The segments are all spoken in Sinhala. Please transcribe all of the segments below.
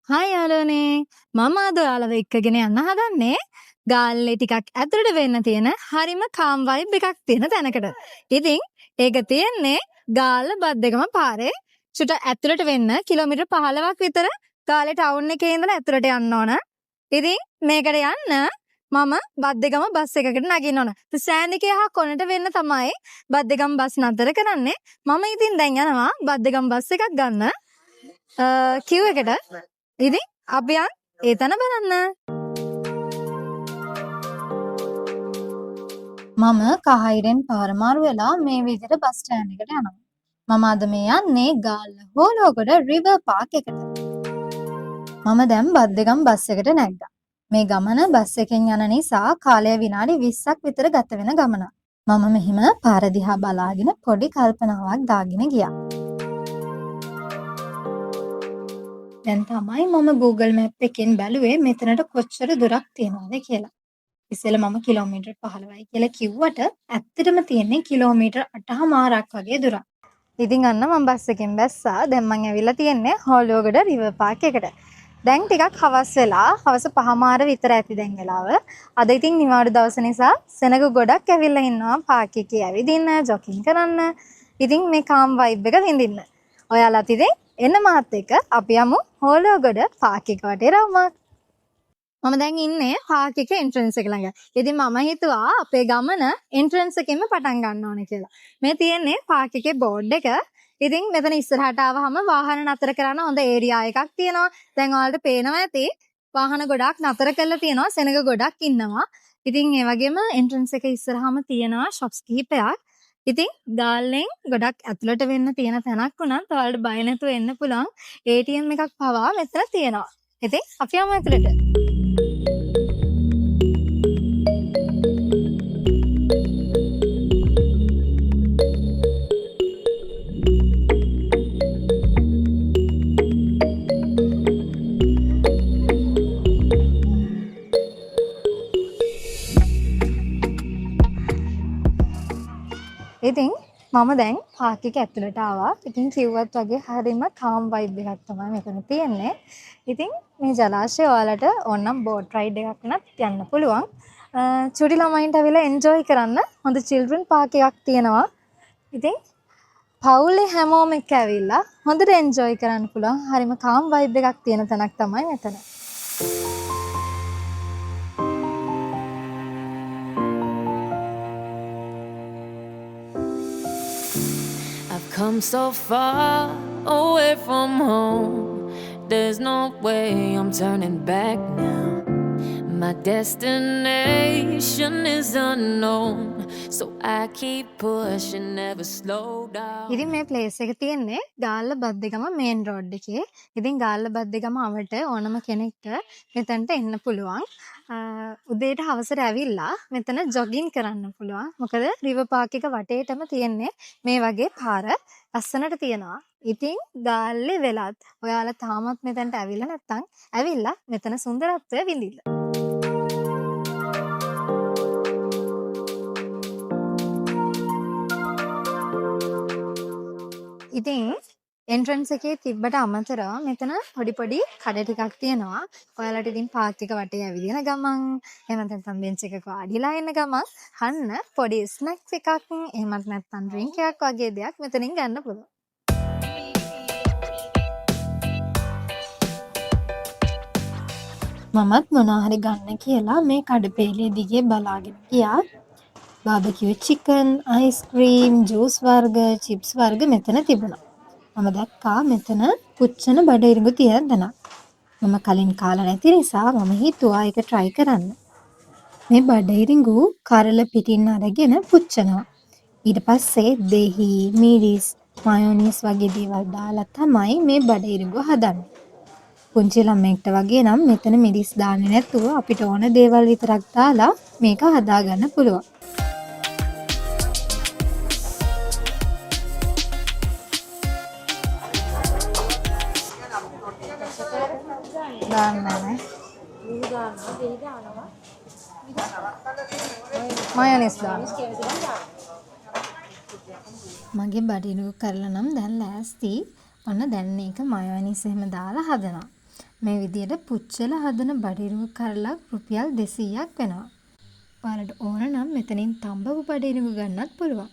හායි යාළුවනේ මම අද ඔයාලව එක්කගෙන යන්න හදන්නේ ගාල්ලේ ටිකක් ඇතුළට වෙන්න තියෙන හරිම කාම් වයිබ් එකක් තියෙන තැනකට. ඉතින් ඒක තියෙන්නේ ගාල්ල බද්දේගම පාරේ. චුට ඇතුළට වෙන්න කිලෝමීටර් 15ක් විතර ගාල්ලේ ටවුන් එකේ ඉඳලා ඇතුළට යන්න ඕන. ඉතින් මේකට යන්න මම බද්දේගම බස් එකකට නගින්න ඕන. ස්ටෑන්ඩ් එකේ හා කොනට වෙන්න තමයි බද්දේගම බස් නතර කරන්නේ. මම ඉතින් දැන් යනවා බද්දේගම බස් එකක් ගන්න. කිව් එකට. ඉතින් අපි යන් ඒ තැන බලන්න. මම කහයිරෙන් පාරමාරු වෙලා මේ විදිහට බස් ස්ටෑන්ඩ් එකට යනවා. මම අද මේ යන්නේ ගාල්ල හෝලෝගොඩ රිවර් පාක් එකට. මම දැන් බද්දේගම් බස් එකට නැග්ගා. මේ ගමන බස් එකෙන් යන නිසා කාලය විනාඩි 20ක් විතර ගත වෙන ගමනක්. මම මෙහිම පාර දිහා බලාගෙන පොඩි කල්පනාවක් දාගෙන ගියා. දැන් තමයි මම Google Map එකෙන් බැලුවේ මෙතනට කොච්චර දුරක් තියෙනවද කියලා. ඉස්සෙල්ලා මම කිලෝමීටර් 15යි කියලා කිව්වට ඇත්තටම තියෙන්නේ කිලෝමීටර් 8මාරක් වගේ දුරක්. ඉතින් අන්න මම බස් එකෙන් බැස්සා. දැන් මම ඇවිල්ලා තියෙන්නේ හෝලෝගොඩ රිවර් පාක් එකට. දැන් ටිකක් හවස් වෙලා හවස 5මාර විතර ඇති දැන් වෙලාව. අද ඉතින් නිවාඩු දවස නිසා සෙනග ගොඩක් ඇවිල්ලා ඉන්නවා පාක් එකේ ඇවිදින්න, ජොකින් කරන්න. ඉතින් මේ කාම් වයිබ් එක විඳින්න. ඔයාලත් ඉතින් එන්න මාත් එක්ක අපි යමු හෝලෝගොඩ පාක් එක වටේ රවුමක්. මම දැන් ඉන්නේ පාක් එකේ එන්ට්‍රන්ස් එක ළඟ. ඉතින් මම හිතුවා අපේ ගමන එන්ට්‍රන්ස් එකෙන්ම පටන් ගන්න ඕනේ කියලා. මේ තියෙන්නේ පාක් එකේ බෝඩ් එක. ඉතින් මෙතන ඉස්සරහට ආවහම වාහන නතර කරන්න හොඳ ඒරියා එකක් තියෙනවා. දැන් ඔයාලට පේනවා ඇති වාහන ගොඩක් නතර කරලා තියෙනවා. සෙනග ගොඩක් ඉන්නවා. ඉතින් ඒ වගේම එන්ට්‍රන්ස් එක ඉස්සරහම තියෙනවා shops කිහිපයක්. ඉතින් ගාල්ලෙන් ගොඩක් ඇතුළට වෙන්න තියෙන තැනක් වුණත් ඔයාලට බය නැතුව එන්න පුළුවන් ATM එකක් පවා මෙතන තියෙනවා. ඉතින් අපි යමු ඇතුළට. ඉතින් මම දැන් පාක් එක ඇතුළට ආවා. ඉතින් කිව්වත් වගේ හරිම කාම් වයිබ් එකක් තමයි මෙතන තියෙන්නේ. ඉතින් මේ ජලාශය ඔයාලට ඕනනම් බෝට් රයිඩ් එකක් වුණත් යන්න පුළුවන්. චුටි ළමයින්ට ඇවිල්ලා එන්ජොයි කරන්න හොඳ චිල්ඩ්‍රන් පාක් එකක් තියෙනවා. ඉතින් පවුලේ හැමෝම එක්ක ඇවිල්ලා හොඳට එන්ජොයි කරන්න පුළුවන්. හරිම කාම් වයිබ් එකක් තියෙන තැනක් තමයි මෙතන. Come so far away from home. There's no way I'm turning back now. My destination is unknown, so I keep pushing, never slow down. ඉතින් මේ ප්ලේස් එක තියෙන්නේ ගාල්ල බද්දේගම මේන් රෝඩ් එකේ. ඉතින් ගාල්ල බද්දේගම අවට ඕනම කෙනෙක්ට මෙතනට එන්න පුළුවන්. උදේට හවසට ඇවිල්ලා මෙතන ජොගින් කරන්න පුළුවන්. මොකද රිවර් පාක් එක වටේටම තියෙන්නේ මේ වගේ පාර ලස්සනට තියෙනවා. ඉතින් ගාල්ලේ වෙලත් ඔයාලා තාමත් මෙතනට ඇවිල්ලා නැත්නම් ඇවිල්ලා මෙතන සුන්දරත්වය විඳින්න. ඉතින් එන්ට්‍රන්ස් එකේ තිබ්බට අමතරව මෙතන පොඩි කඩ ටිකක් තියෙනවා. ඔයාලට ඉතින් පාක් එක වටේ ඇවිදින ගමන් එහෙම නැත්නම් බෙන්ච් එකක වාඩිලා ඉන්න ගමන් අන්න පොඩි ස්නැක්ස් එකක් එහෙමත් නැත්නම් ඩ්‍රින්ක් එකක් වගේ දෙයක් මෙතනින් ගන්න පුළුවන්. මමත් මොනවා හරි ගන්න කියලා මේ කඩපේලිය දිගේ බලාගෙන ගියා. බාබකියු චිකන්, අයිස්ක්‍රීම්, ජූස් වර්ග, චිප්ස් වර්ග මෙතන තිබුණා. මම දැක්කා මෙතන පුච්චන බඩ ඉරිඟු තියෙන තැනක්. මම කලින් කාලා නැති නිසා මම හිතුවා ඒක try කරන්න. මේ බඩ ඉරිඟු කරල පිටින් අරගෙන පුච්චනවා. ඊට පස්සේ දෙහි, මිරිස්, මයොනීස් වගේ දේවල් දාලා තමයි මේ බඩ ඉරිඟු හදන්නේ. පුංචි ළමෙක්ට වගේ නම් මෙතන මිරිස් දාන්නේ නැතුව අපිට ඕන දේවල් විතරක් දාලා මේක හදාගන්න පුළුවන්. දාන්නනේ. මයොනීස් දාන්න. මගේ බඩිනු කරලා නම් දැන් ලෑස්ති. ඔන්න දැන් මේක මයොනීස් එහෙම දාලා හදනවා. මේ විදියට පුච්චලා හදන බඩිරුව කරලක් රුපියල් 200ක් වෙනවා. ඔයාලට ඕන නම් මෙතනින් තඹපු බඩිරුව ගන්නත් පුළුවන්.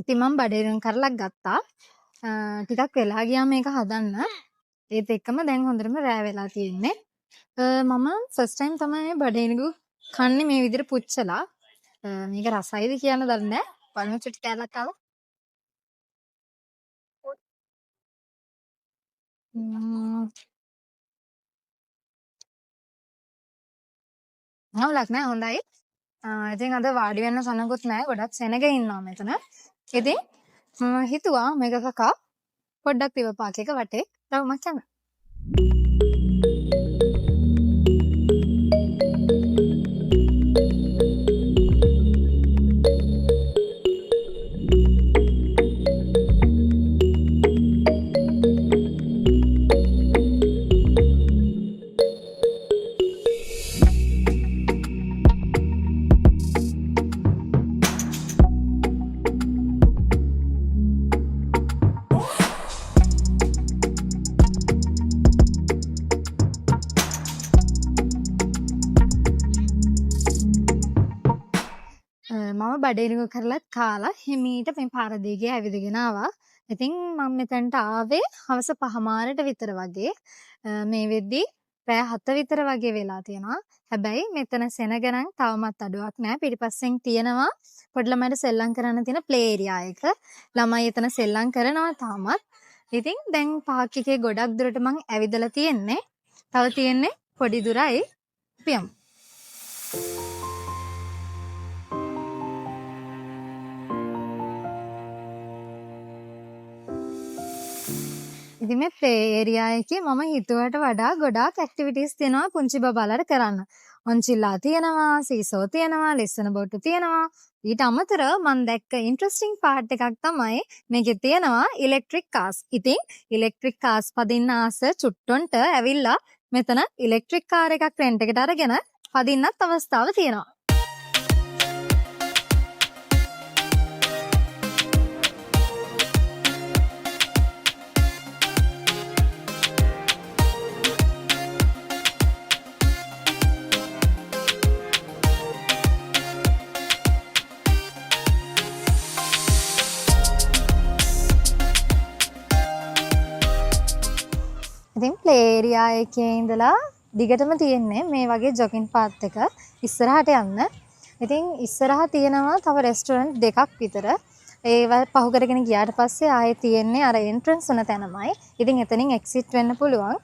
ඉතින් මම බඩිරුව කරලක් ගත්තා. ටිකක් වෙලා ගියා මේක හදන්න. ඒත් එක්කම දැන් හොඳටම රෑ වෙලා තියෙන්නේ. මම ෆස්ට් ටයිම් තමයි බඩිරුව කන්නේ මේ විදියට පුච්චලා. මේක රසයිද කියන්න දන්නේ නැහැ. බලමු චුටි කෑල්ලක් ආවා. නවලක් නෑ හොඳයි. ඉතින් අද වාඩි වෙන්න සනකුත් නෑ. ගොඩක් සෙනග ඉන්නවා මෙතන. ඉතින් මම හිතුවා මේක කකා පොඩ්ඩක් රිවර් පාක් එක වටේ රවුමක් යන්න. මම බඩේරිඟු කරලත් කාලා හිමීට මේ පාර දිගේ ඇවිදගෙන ආවා. ඉතින් මම මෙතනට ආවේ හවස 5:00 විතර වගේ. මේ වෙද්දි පැය 7 විතර වගේ වෙලා තියෙනවා. හැබැයි මෙතන සෙනග නම් තවමත් අඩුවක් නැහැ. පිටිපස්සෙන් තියෙනවා පොඩි ළමයිට සෙල්ලම් කරන්න තියෙන ප්ලේ ඒරියා එක. ළමයි එතන සෙල්ලම් කරනවා තාමත්. ඉතින් දැන් පාක් එකේ ගොඩක් දුරට මං ඇවිදලා තියෙන්නේ. තව තියෙන්නේ පොඩි දුරයි. පියමු. ඉතින් මේ ප්ලේ ඒරියා එකේ මම හිතුවට වඩා ගොඩාක් ඇක්ටිවිටීස් තියෙනවා පුංචි බබාලාට කරන්න. ඔන්චිල්ලා තියෙනවා, සීසෝ තියෙනවා, ලෙස්සන බෝට්ටු තියෙනවා. ඊට අමතරව මම දැක්ක ඉන්ටරෙස්ටිං පාර්ට් එකක් තමයි මේකේ තියෙනවා ඉලෙක්ට්‍රික් කාර්ස්. ඉතින් ඉලෙක්ට්‍රික් කාර්ස් පදින්න ආස චුට්ටොන්ට ඇවිල්ලා මෙතන ඉලෙක්ට්‍රික් කාර් එකක් රෙන්ට් එකට අරගෙන පදින්නත් අවස්ථාව තියෙනවා. ඉතින් ප්ලේ ඒරියා එකේ ඉඳලා දිගටම තියෙන්නේ මේ වගේ ජොගින් පාත් එක ඉස්සරහට යන්න. ඉතින් ඉස්සරහ තියෙනවා තව රෙස්ටොරන්ට් දෙකක් විතර. ඒව පහු කරගෙන ගියාට පස්සේ ආයේ තියෙන්නේ අර එන්ට්‍රන්ස් වන තැනමයි. ඉතින් එතනින් එක්සිට් වෙන්න පුළුවන්.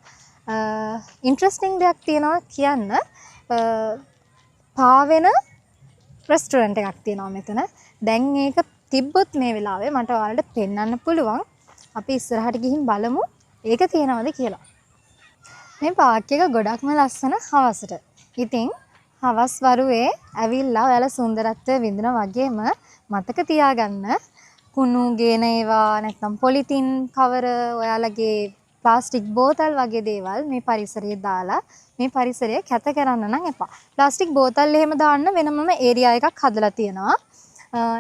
ඉන්ටරෙස්ටිං දෙයක් තියෙනවා කියන්න. පාවෙන රෙස්ටොරන්ට් එකක් තියෙනවා මෙතන. දැන් ඒක තිබ්බොත් මේ වෙලාවේ මට ඔයාලට පෙන්වන්න පුළුවන්. අපි ඉස්සරහට ගිහින් බලමු ඒක තියෙනවද කියලා. මේ පාක් එක ගොඩක්ම ලස්සන හවසට. ඉතින් හවස් වරුවේ ඇවිල්ලා ඔයාලා සුන්දරත්වය විඳින වගේම මතක තියාගන්න කුණු ගේන ඒවා නැත්නම් පොලිතින් කවර ඔයාලගේ ප්ලාස්ටික් බෝතල් වගේ දේවල් මේ පරිසරයේ දාලා මේ පරිසරය කැත කරන්න නම් එපා. ප්ලාස්ටික් බෝතල් එහෙම දාන්න වෙනමම ඒරියා එකක් හදලා තියෙනවා.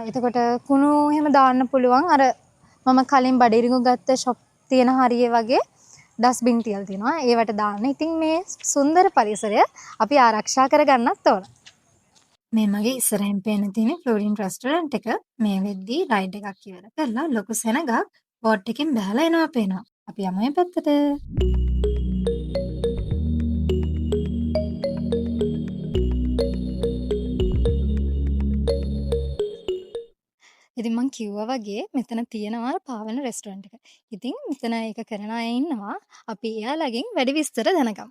එතකොට කුණු එහෙම දාන්න පුළුවන්. අර මම කලින් බඩිරිඟු ගත්ත ෂොප් තියෙන හරිය වගේ ඩස්බින් තියලා තියෙනවා. ඒවට දාන්න. ඉතින් මේ සුන්දර පරිසරය අපි ආරක්ෂා කරගන්නත් ඕන. මේ මගේ ඉස්සරහින් පේන තියෙන ෆ්ලෝරින් රෙස්ටොරන්ට් එක මේ වෙද්දී රයිඩ් එකක් ඉවර කරලා ලොකු සෙනගක් බෝට් එකෙන් බහලා එනවා පේනවා. අපි යමු මේ පැත්තට. ඉතින් මං කිව්වා වගේ මෙතන තියෙනවා පාවන රෙස්ටොරන්ට් එක. ඉතින් මෙතන ඒක කරන අය ඉන්නවා. අපි එයාලගෙන් වැඩි විස්තර දැනගමු.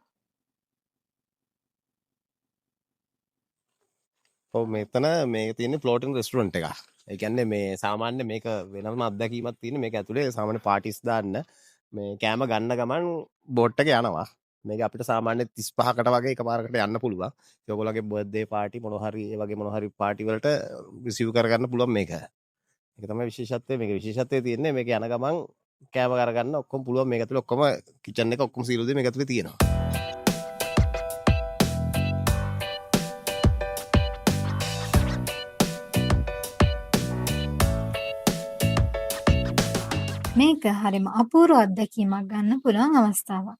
ඔව් මෙතන මේක තියෙන්නේ ෆ්ලෝටින් රෙස්ටොරන්ට් එකක්. ඒ කියන්නේ මේ සාමාන්‍ය මේක වෙනම අත්දැකීමක් තියෙන මේක ඇතුලේ සාමාන්‍ය පාටිස් දාන්න මේ කෑම ගන්න ගමන් බෝට් එක යනවා. මේක අපිට සාමාන්‍ය 35කට වගේ එකපාරකට යන්න පුළුවන්. ඒ ඔයගොල්ලෝගේ බර්ත්ඩේ පාටි මොනවා හරි ඒ වගේ මොනවා හරි පාටි වලට රිසීව් කරගන්න පුළුවන් මේක. ඒක තමයි විශේෂත්වය. මේක විශේෂත්වය තියෙන්නේ මේක යන ගමන් කෑම කරගන්න ඔක්කොම පුළුවන්. මේක ඇතුලේ ඔක්කොම කිචන් එක ඔක්කොම සීල් දේ මේක ඇතුලේ තියෙනවා. මේක හරිම අපූර්ව අත්දැකීමක් ගන්න පුළුවන් අවස්ථාවක්.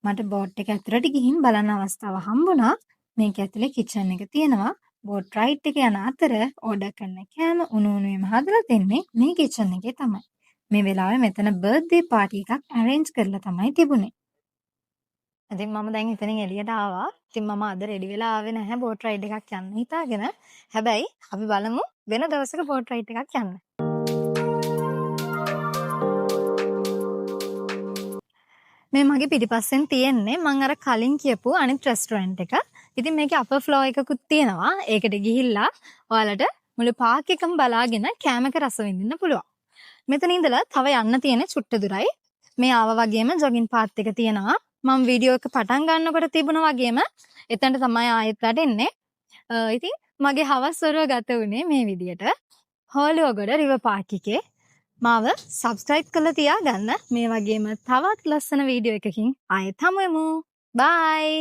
මට බෝට් එක ඇතුළට ගිහින් බලන්න අවස්ථාව හම්බුණා. මේක ඇතුලේ කිචන් එක තියෙනවා. බෝට් රයිඩ් එක යන අතර ඕඩර් කරන කෑම උණු උණුවේම හදලා දෙන්නේ මේ කිචන් එකේ තමයි. මේ වෙලාවේ මෙතන බර්ත්ඩේ පාර්ටි එකක් ඇරේන්ජ් කරලා තමයි තිබුණේ. ඉතින් මම දැන් එතනින් එළියට ආවා. ඉතින් මම අද රෙඩි වෙලා ආවේ නැහැ බෝට් රයිඩ් එකක් යන්න හිතාගෙන. හැබැයි අපි බලමු වෙන දවසක බෝට් රයිඩ් එකක් යන්න. මේ මගේ පිටිපස්සෙන් තියෙන්නේ මම අර කලින් කියපු අනිත් රෙස්ටුරන්ට් එක. ඉතින් මේකේ අපර් ෆ්ලෝ එකකුත් තියෙනවා. ඒකට ගිහිල්ලා ඔයාලට මුළු පාක් එකම බලාගෙන කෑම එක රස විඳින්න පුළුවන්. මෙතන ඉඳලා තව යන්න තියෙන චුට්ට දුරයි. මේ ආවා වගේම ජොගින් පාත් එක තියෙනවා. මම වීඩියෝ එක පටන් ගන්නකොට තිබුණා වගේම එතනට තමයි ආයෙත් වැඩෙන්නේ. ඉතින් මගේ හවස් වරුව ගත වුණේ මේ විදියට. හෝලුවගොඩ රිවර් පාක් එකේ. මාව සබ්ස්ක්‍රයිබ් කරලා තියාගන්න. මේ වගේම තවත් ලස්සන වීඩියෝ එකකින් ආයෙත් හමු වෙමු. බයි.